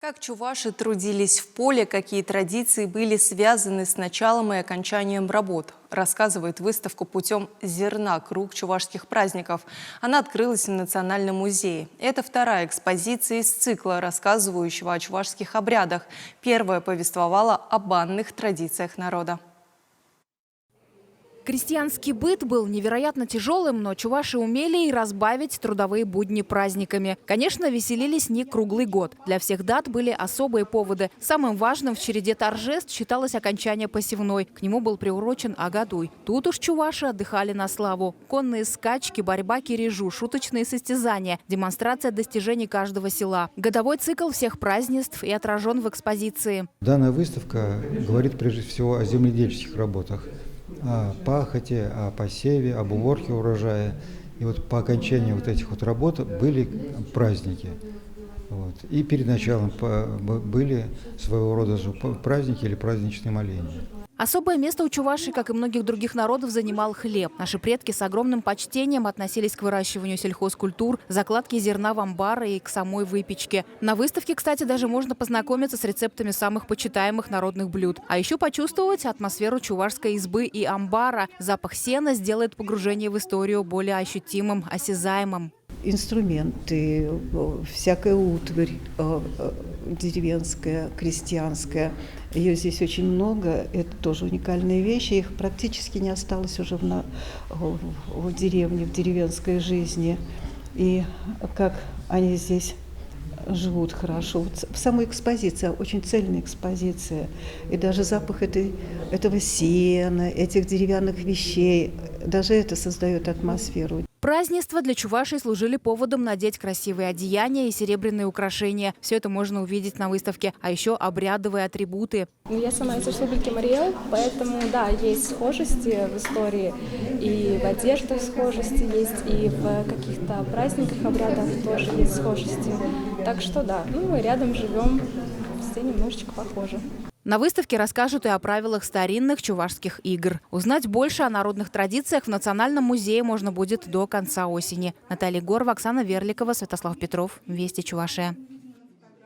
Как чуваши трудились в поле, какие традиции были связаны с началом и окончанием работ, рассказывает выставка «Путем зерна. Круг чувашских праздников». Она открылась в Национальном музее. Это вторая экспозиция из цикла, рассказывающего о чувашских обрядах. Первая повествовала о банных традициях народа. Крестьянский быт был невероятно тяжелым, но чуваши умели и разбавить трудовые будни праздниками. Конечно, веселились не круглый год. Для всех дат были особые поводы. Самым важным в череде торжеств считалось окончание посевной. К нему был приурочен Агадуй. Тут уж чуваши отдыхали на славу. Конные скачки, борьба кирежу, шуточные состязания, демонстрация достижений каждого села. Годовой цикл всех празднеств и отражен в экспозиции. Данная выставка говорит прежде всего о земледельческих работах. О пахоте, о посеве, об уборке урожая. И вот по окончании вот этих вот работ были праздники. Вот. И перед началом были своего рода праздники или праздничные моления. Особое место у чувашей, как и многих других народов, занимал хлеб. Наши предки с огромным почтением относились к выращиванию сельхозкультур, закладке зерна в амбары и к самой выпечке. На выставке, кстати, даже можно познакомиться с рецептами самых почитаемых народных блюд. А еще почувствовать атмосферу чувашской избы и амбара. Запах сена сделает погружение в историю более ощутимым, осязаемым. Инструменты, всякая утварь деревенская, крестьянская. Ее здесь очень много. Это тоже уникальные вещи. Их практически не осталось уже в деревне, в деревенской жизни. И как они здесь живут хорошо. Вот в самой экспозиции, очень цельная экспозиция. И даже запах этого сена, этих деревянных вещей, даже это создает атмосферу. Празднества для чувашей служили поводом надеть красивые одеяния и серебряные украшения. Все это можно увидеть на выставке. А еще обрядовые атрибуты. Я сама из республики Мариэл, поэтому, да, есть схожести в истории. И в одежде схожести есть, и в каких-то праздниках, обрядах тоже есть схожести. Так что, да, мы рядом живем, все немножечко похожи. На выставке расскажут и о правилах старинных чувашских игр. Узнать больше о народных традициях в Национальном музее можно будет до конца осени. Наталья Горова, Оксана Верликова, Святослав Петров. Вести Чувашия.